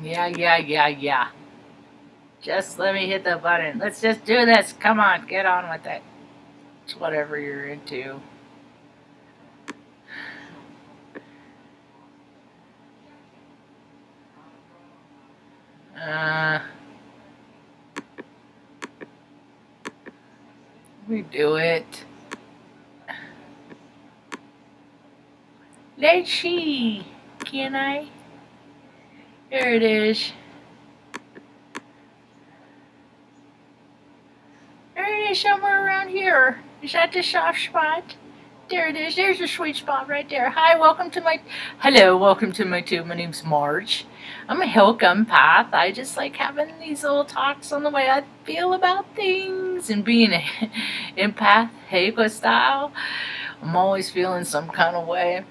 Yeah. Just let me hit the button. Let's just do this. Come on, get on with it. It's whatever you're into. We do it. Let's see. Can I? There it is. There it is, somewhere around here. Is that the soft spot? There it is. There's a sweet spot right there. Hi, welcome to my tube. My name's Marge. I'm a Hilk empath. I just like having these little talks on the way I feel about things and being an empath, Hilk style. I'm always feeling some kind of way.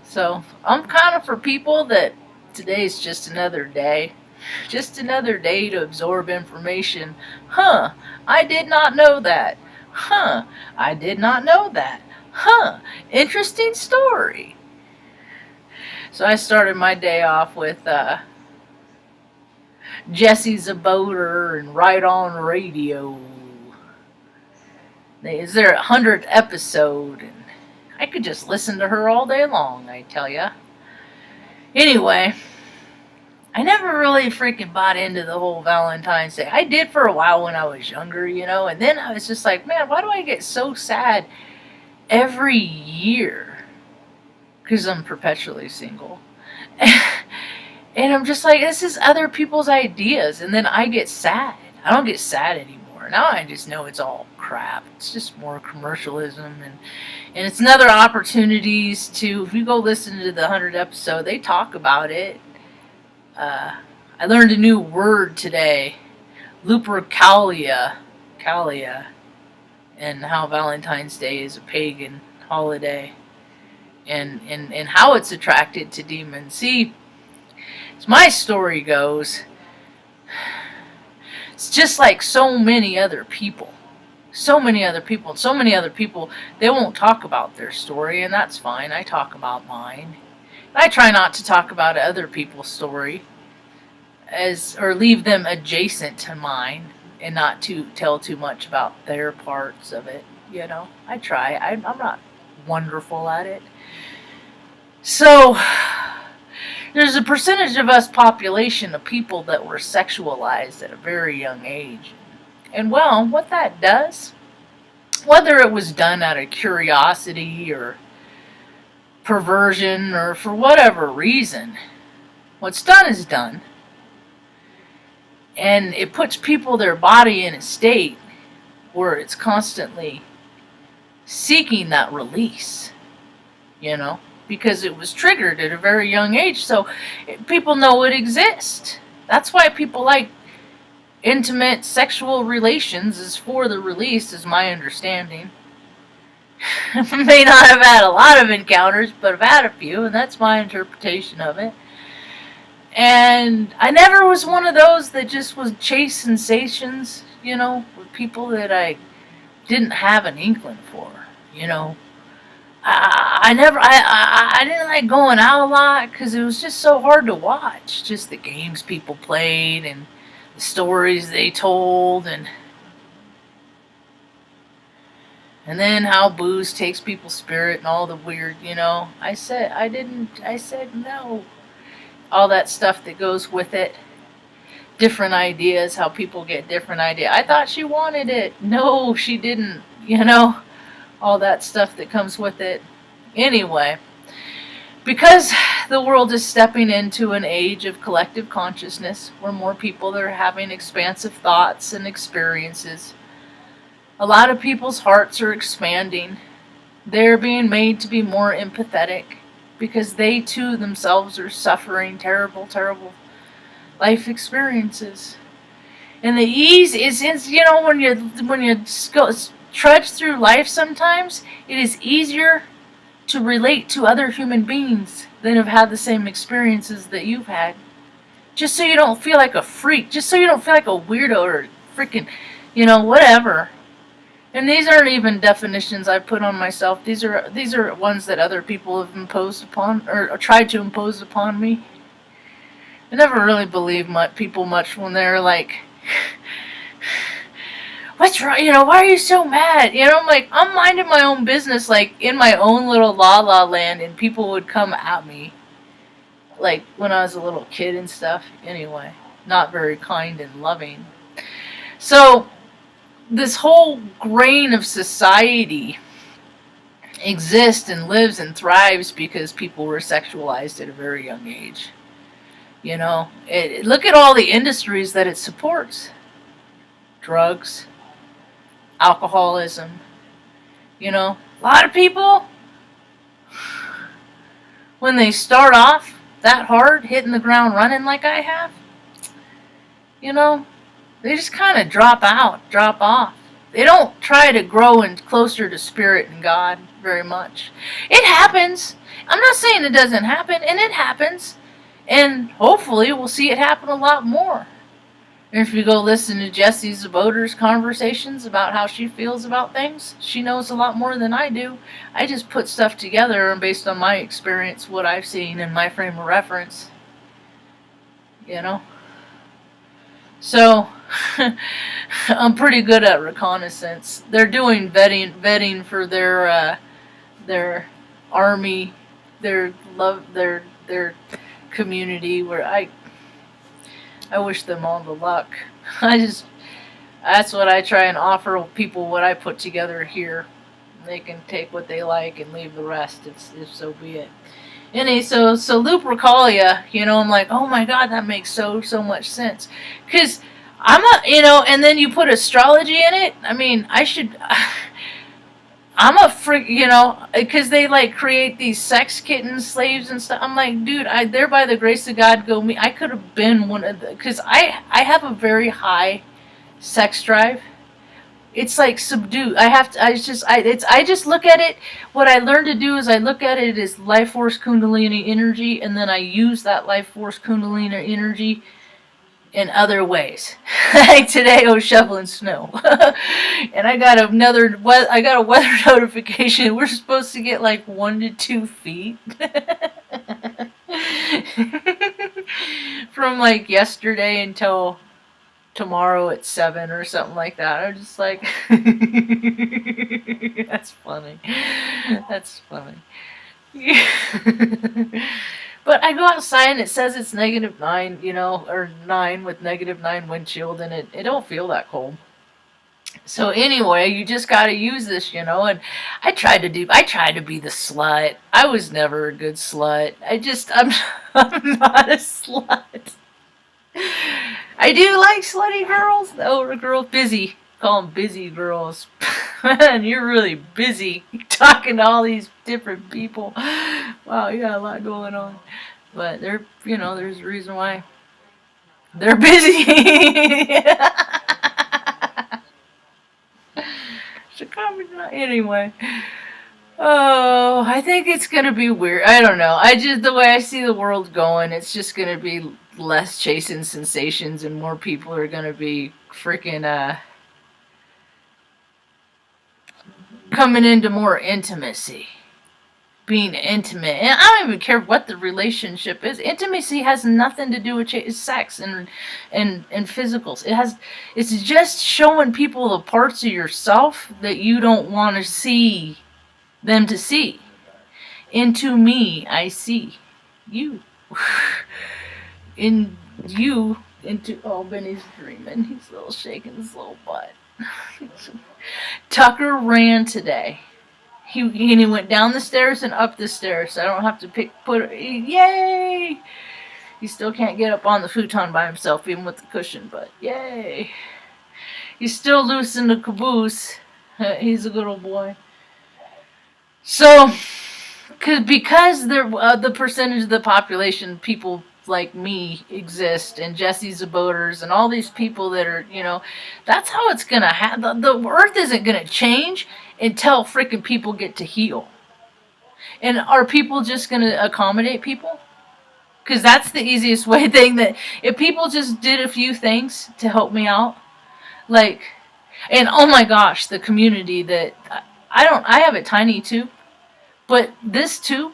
So I'm kind of for people that today's just another day. Just another day to absorb information. Huh, I did not know that. Huh, I did not know that. Huh, interesting story. So I started my day off with Jesse's a Boater and Right on Radio. Is their 100th episode, and I could just listen to her all day long, I tell ya. Anyway, I never really freaking bought into the whole Valentine's Day. I did for a while when I was younger, and then I was just like, man, why do I get so sad every year? Because I'm perpetually single. And I'm just like, this is other people's ideas, and then I get sad. I don't get sad anymore. Now I just know it's all crap. It's just more commercialism, and it's another opportunities to, if you go listen to the 100th episode, they talk about it. I learned a new word today, Lupercalia, and how Valentine's Day is a pagan holiday, and how it's attracted to demons. See, as my story goes, it's just like so many other people, they won't talk about their story, and that's fine. I talk about mine. I try not to talk about other people's story or leave them adjacent to mine and not to tell too much about their parts of it. I try. I'm not wonderful at it. So there's a percentage of us population of people that were sexualized at a very young age. And well, what that does, whether it was done out of curiosity or perversion or for whatever reason, what's done is done. And it puts their body in a state where it's constantly seeking that release, because it was triggered at a very young age. So people know it exists. That's why people like intimate sexual relations, is for the release, is my understanding. May not have had a lot of encounters, but I've had a few, and that's my interpretation of it. And I never was one of those that just was chase sensations, with people that I didn't have an inkling for, I didn't like going out a lot because it was just so hard to watch. Just the games people played and the stories they told, and then how booze takes people's spirit and all the weird, I said no. All that stuff that goes with it. Different ideas, how people get different ideas. I thought she wanted it. No, she didn't, all that stuff that comes with it. Anyway, because the world is stepping into an age of collective consciousness where more people are having expansive thoughts and experiences, a lot of people's hearts are expanding. They're being made to be more empathetic because they too themselves are suffering terrible, terrible life experiences. And the ease is, when you trudge through life, sometimes it is easier to relate to other human beings that have had the same experiences that you've had. Just so you don't feel like a freak, just so you don't feel like a weirdo or freaking, whatever. And these aren't even definitions I put on myself. These are ones that other people have imposed upon, or tried to impose upon me. I never really believe people much when they're like, what's wrong? Why are you so mad? I'm like, I'm minding my own business, like in my own little la la land, and people would come at me, like when I was a little kid and stuff. Anyway, not very kind and loving. So, this whole grain of society exists and lives and thrives because people were sexualized at a very young age. Look at all the industries that it supports: drugs, alcoholism. A lot of people, when they start off that hard, hitting the ground running like I have, they just kind of drop off. They don't try to grow in closer to spirit and God very much. It happens. I'm not saying it doesn't happen, and it happens. And hopefully we'll see it happen a lot more. And if you go listen to Jessie Zaboter's conversations about how she feels about things, she knows a lot more than I do. I just put stuff together and based on my experience, what I've seen in my frame of reference. So, I'm pretty good at reconnaissance. They're doing vetting for their army, their community. Where I wish them all the luck. That's what I try and offer people. What I put together here, they can take what they like and leave the rest, if so be it. So Lupercalia, I'm like, oh my god, that makes so much sense. Because and then you put astrology in it. I mean, I'm a freak, because they like create these sex kittens, slaves and stuff. I'm like, dude, there by the grace of God go me. I could have been one of the, because I have a very high sex drive. It's like subdued. I just look at it. What I learned to do is I look at it as life force Kundalini energy, and then I use that life force Kundalini energy in other ways. Like today I was shoveling snow. And I got a weather notification. We're supposed to get like 1 to 2 feet. From like yesterday until tomorrow at 7 or something like that. I'm just like, that's funny. That's funny. But I go outside and it says it's -9, or 9 with -9 wind chill, and it don't feel that cold. So anyway, you just gotta use this, and I tried to be the slut. I was never a good slut. I'm not a slut. I do like slutty girls. Oh, girls busy. Call them busy girls. Man, you're really busy talking to all these different people. Wow, you got a lot going on. But there's a reason why they're busy. Anyway. Oh, I think it's gonna be weird. I don't know. The way I see the world going, it's just gonna be less chasing sensations and more people are gonna be freaking coming into more intimacy. Being intimate. And I don't even care what the relationship is. Intimacy has nothing to do with sex and physicals. It's just showing people the parts of yourself that you don't want to see them to see. Into me, I see you. In you, Benny's dreaming. He's a little shaking his little butt. Tucker ran today. He went down the stairs and up the stairs, so I don't have to yay! He still can't get up on the futon by himself, even with the cushion, but yay! He's still loose in the caboose. He's a good old boy. So, because the percentage of the population, people like me exist, and Jessie Zaboters, and all these people that are, that's how it's gonna happen. The earth isn't gonna change until freaking people get to heal. And are people just gonna accommodate people? Because that's the easiest thing that if people just did a few things to help me out, like, and oh my gosh, the community that I have a tiny tube, but this tube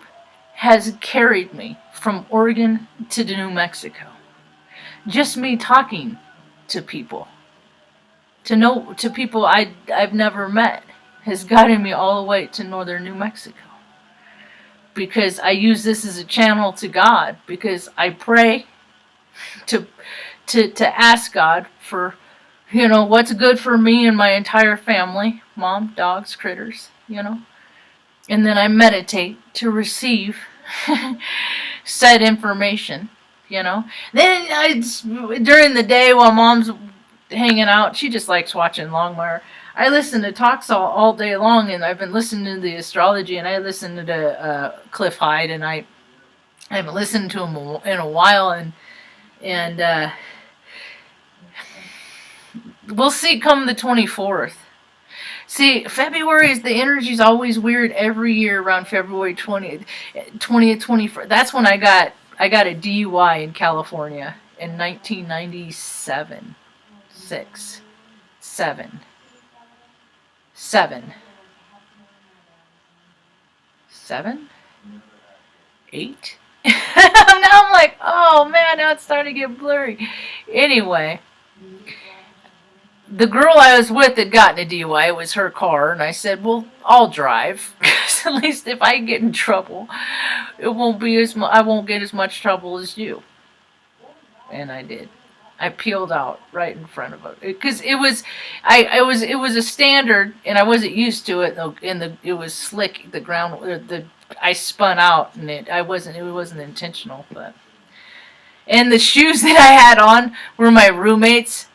has carried me from Oregon to New Mexico. Just me talking to people, to people I've never met, has gotten me all the way to northern New Mexico. Because I use this as a channel to God. Because I pray to to ask God for, what's good for me and my entire family, mom, dogs, critters. And then I meditate to receive said information. Then during the day while mom's hanging out, she just likes watching Longmire. I listen to talks all day long, and I've been listening to the astrology, and I listened to Cliff Hyde, and I haven't listened to him in a while, and we'll see come the 24th. See, February is the energy's always weird every year around February 20th, 21st. That's when I got a DUI in California in 1997. 6, 7, 7, 7, 8. Now I'm like, oh man, now it's starting to get blurry. Anyway, the girl I was with had gotten a DUI. It was her car, and I said, well, I'll drive. Because at least if I get in trouble, I won't get as much trouble as you. And I did. I peeled out right in front of it because it was a standard, and I wasn't used to it. And it was slick. The ground, I spun out, and it wasn't intentional. And the shoes that I had on were my roommates.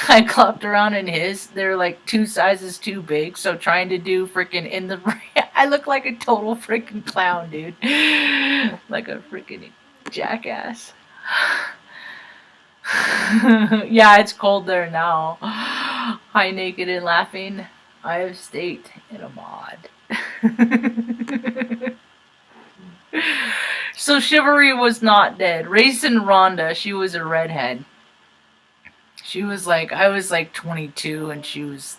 I clopped around in his. They're like 2 sizes too big. So trying to do freaking in the, I look like a total freaking clown, dude. Like a freaking jackass. Yeah, it's cold there now. High naked and laughing. I have staked in a mod. So Chivalry was not dead. Racing Rhonda, she was a redhead. She was like, I was like 22, and she was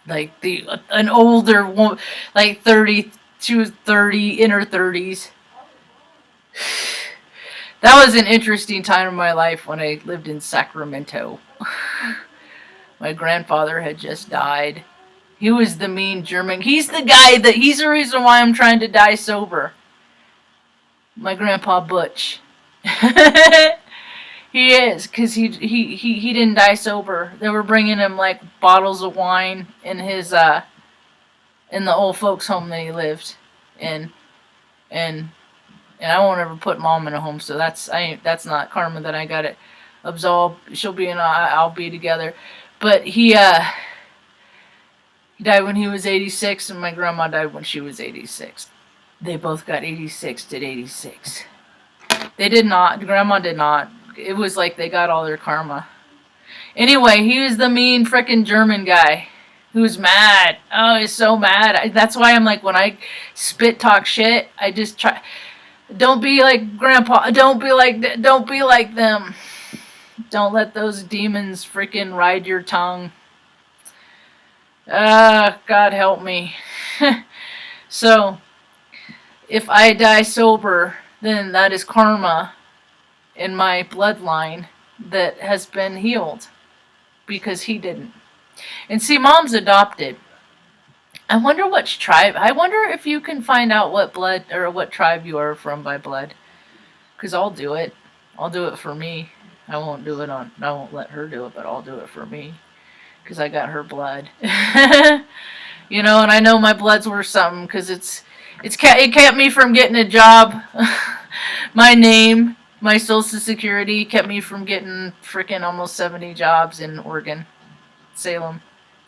like an older woman, like 30. She was 30, in her 30s. That was an interesting time in my life when I lived in Sacramento. My grandfather had just died. He was the mean German. He's the reason why I'm trying to die sober. My grandpa Butch. He is, because he didn't die sober. They were bringing him like bottles of wine in his in the old folks home that he lived in, and I won't ever put mom in a home, so that's not karma that I got it absolved. She'll be and I'll be together. But he died when he was 86, and my grandma died when she was 86. They both got 86, did 86. They did not. Grandma did not. It was like they got all their karma. Anyway, he was the mean frickin' German guy who's mad. Oh, he's so mad. That's why I'm like, when I spit talk shit, I just try. Don't be like Grandpa. Don't be like them. Don't let those demons freaking ride your tongue. God help me. So, if I die sober, then that is karma in my bloodline that has been healed because he didn't. And see, mom's adopted. I wonder which tribe. I wonder if you can find out what blood or what tribe you are from by blood. Because I'll do it. I'll do it for me. I won't let her do it, but I'll do it for me. Because I got her blood. And I know my blood's worth something because it kept me from getting a job. My name, my social security kept me from getting freaking almost 70 jobs in Oregon, Salem.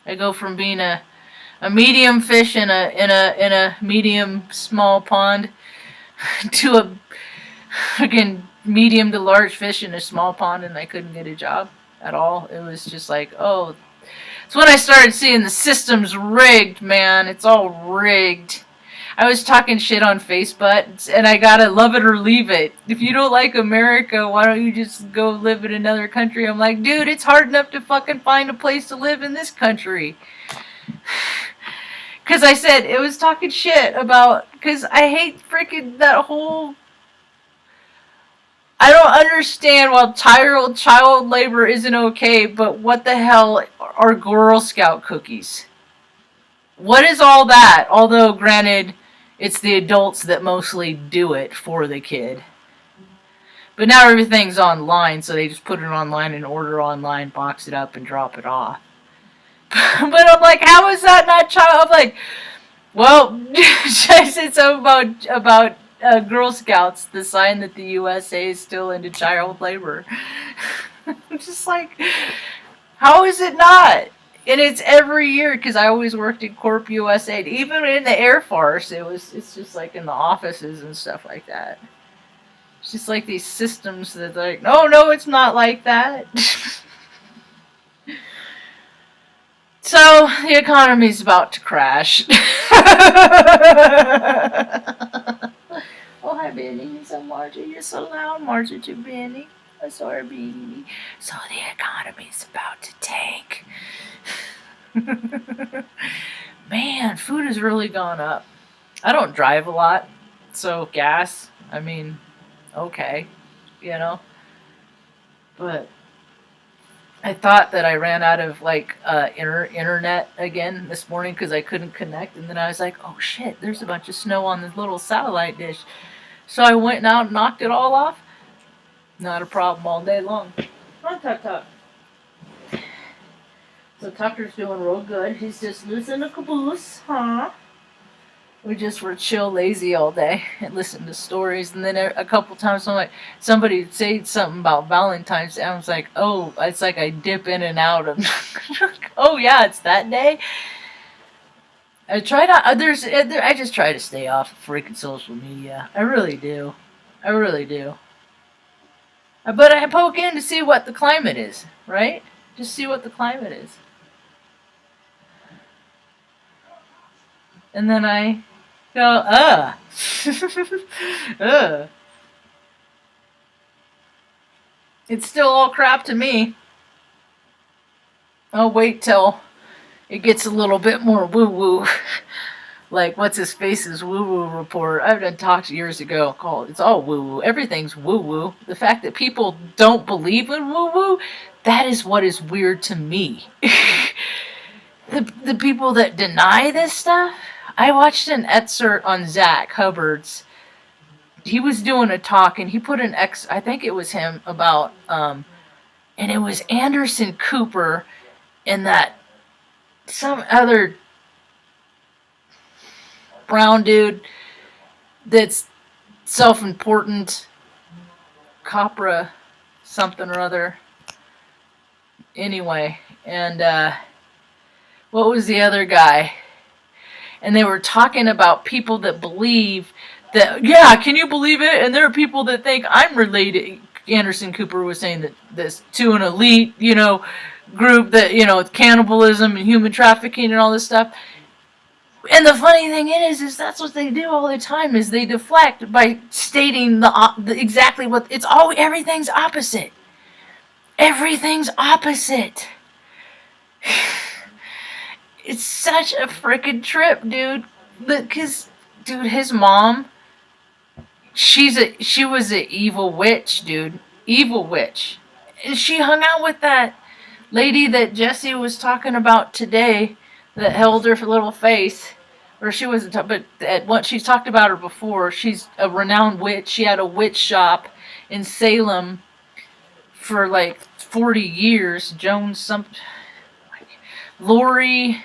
I go from being a medium fish in a medium small pond to a freaking medium to large fish in a small pond, and I couldn't get a job at all. It was just like, oh. It's when I started seeing the system's rigged, man. It's all rigged. I was talking shit on Facebook, and I gotta love it or leave it. If you don't like America, why don't you just go live in another country? I'm like, dude, it's hard enough to fucking find a place to live in this country. Because I said, it was talking shit about, because I hate freaking that whole I don't understand why child labor isn't okay, but what the hell are Girl Scout cookies? What is all that? Although, granted, it's the adults that mostly do it for the kid. But now everything's online, so they just put it online and order online, box it up, and drop it off. But I'm like, how is that not child? I'm like, well, I said something about Girl Scouts, the sign that the USA is still into child labor. I'm just like, how is it not? And it's every year because I always worked in Corp USA. Even in the Air Force, it's just like in the offices and stuff like that. It's just like these systems that are like, no, it's not like that. So the economy's about to crash. Oh, hi, Benny. So, Margie, you're so loud, Margie, to Benny. I'm sorry, Benny. So the economy's about to tank. Man, food has really gone up. I don't drive a lot, so gas, I mean, okay, you know. But I thought that I ran out of like internet again this morning because I couldn't connect, and then I was like, oh shit, there's a bunch of snow on this little satellite dish. So I went out and knocked it all off. Not a problem all day long. Come on, Tuck Tuck. So Tucker's doing real good. He's just loose in a caboose, huh? We just were chill, lazy all day and listened to stories. And then a couple times, I'm like, somebody would say something about Valentine's Day. I was like, oh, it's like I dip in and out of. Oh yeah, it's that day. I try to. I just try to stay off of freaking social media. I really do. I really do. But I poke in to see what the climate is, right? Just see what the climate is. And then I go, ugh. It's still all crap to me. I'll wait till it gets a little bit more woo-woo. Like, what's his face's woo-woo report? I've done talks years ago called It's All Woo-Woo. Everything's woo-woo. The fact that people don't believe in woo-woo, that is what is weird to me. The people that deny this stuff, I watched an excerpt on Zach Hubbard's. He was doing a talk and he put I think it was him about, and it was Anderson Cooper and that some other brown dude that's self-important, Copra something or other. Anyway, and what was the other guy? And they were talking about people that believe that, yeah, can you believe it? And there are people that think I'm related. Anderson Cooper was saying that this to an elite, group that, cannibalism and human trafficking and all this stuff. And the funny thing is that's what they do all the time is they deflect by stating the exactly what it's all. Everything's opposite. Everything's opposite. It's such a freaking trip, dude. Because, dude, his mom, she was an evil witch, dude. Evil witch. And she hung out with that lady that Jesse was talking about today that held her little face. Or she wasn't, but she's talked about her before. She's a renowned witch. She had a witch shop in Salem for like 40 years. Jones, Lori.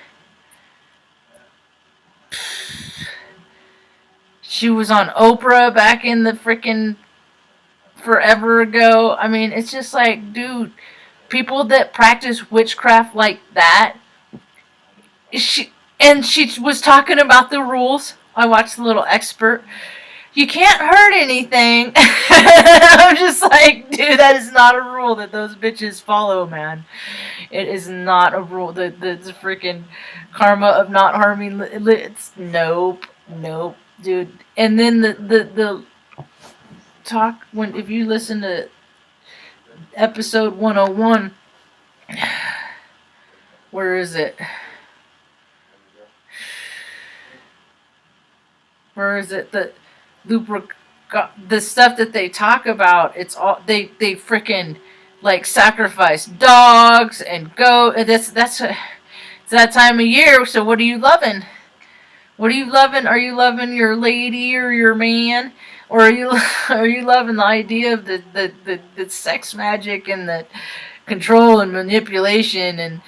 She was on Oprah back in the freaking forever ago. I mean, it's just like, dude, people that practice witchcraft like that. She was talking about the rules. I watched the little expert. You can't hurt anything. I'm just like, dude, that is not a rule that those bitches follow, man. It is not a rule. The freaking karma of not harming. It's nope, dude. And then the talk if you listen to episode 101, where is it? Where is it? The the stuff that they talk about, it's all they freaking like sacrifice dogs and goat. It's that time of year. So what are you loving? What are you loving? Are you loving your lady or your man? Or are you loving the idea of the sex magic and the control and manipulation and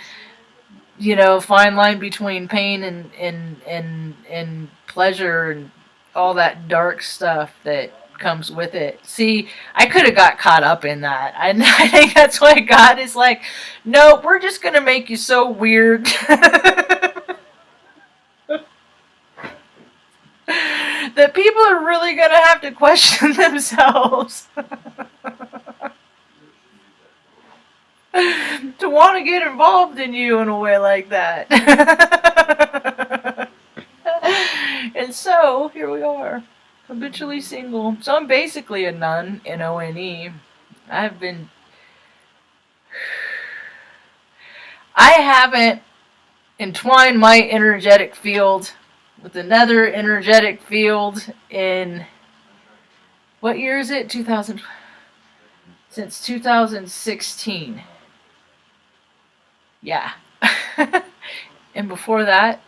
fine line between pain and pleasure and all that dark stuff that comes with it. See, I could have got caught up in that. I think that's why God is like, no, we're just gonna make you so weird that people are really gonna have to question themselves to want to get involved in you in a way like that. And so here we are, habitually single. So I'm basically a nun, None. I haven't entwined my energetic field with another energetic field in, what year is it? Since 2016. Yeah. And before that,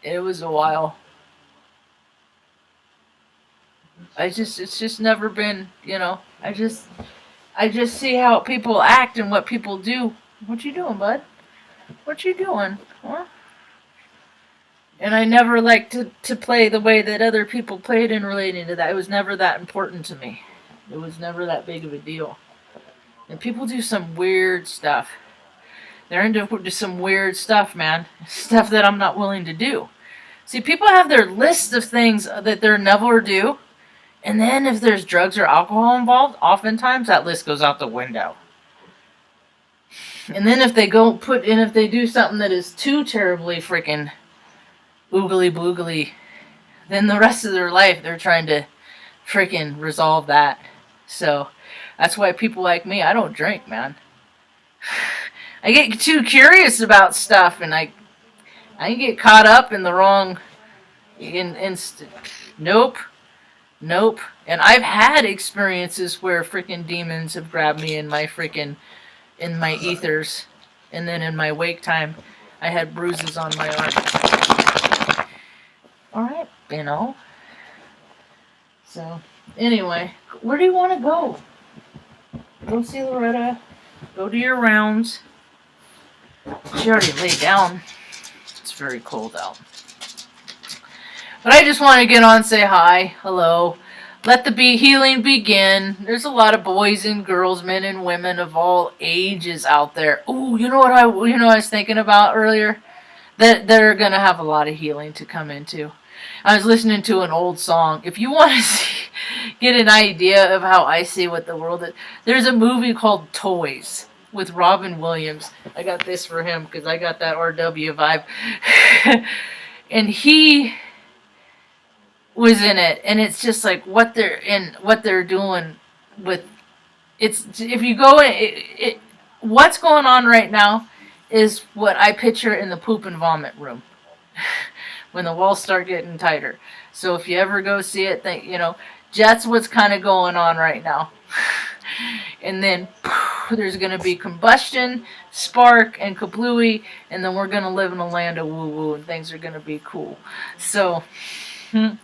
it was a while. It's just never been, I just see how people act and what people do. What you doing, bud? What you doing? Huh? And I never liked to play the way that other people played in relating to that. It was never that important to me. It was never that big of a deal. And people do some weird stuff. They're into some weird stuff, man. Stuff that I'm not willing to do. See, people have their list of things that they'll never do. And then if there's drugs or alcohol involved, oftentimes that list goes out the window. And then if they do something that is too terribly freaking oogly boogly, then the rest of their life they're trying to freaking resolve that. So that's why people like me, I don't drink, man. I get too curious about stuff, and I get caught up in the wrong. Nope. And I've had experiences where freaking demons have grabbed me in my ethers, and then in my wake time, I had bruises on my arm. All right, So anyway, where do you want to go? Go see Loretta. Go do your rounds. She already laid down. It's very cold out. But I just want to get on and say hi, hello. Let the healing begin. There's a lot of boys and girls, men and women of all ages out there. Ooh, you know what I was thinking about earlier? That they're going to have a lot of healing to come into. I was listening to an old song. If you want to get an idea of how I see what the world is, there's a movie called Toys with Robin Williams. I got this for him because I got that RW vibe. And he was in it, and it's just like what they're doing with it's. If you go in, what's going on right now is what I picture in the poop and vomit room when the walls start getting tighter. So if you ever go see it, that's what's kind of going on right now. And then there's going to be combustion, spark, and kablooey, and then we're going to live in a land of woo-woo, and things are going to be cool. So if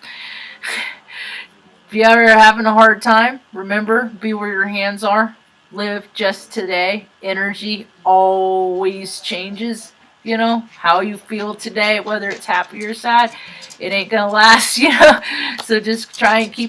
you ever having a hard time, remember, be where your hands are. Live just today. Energy always changes. How you feel today, whether it's happy or sad, it ain't gonna last, So just try and keep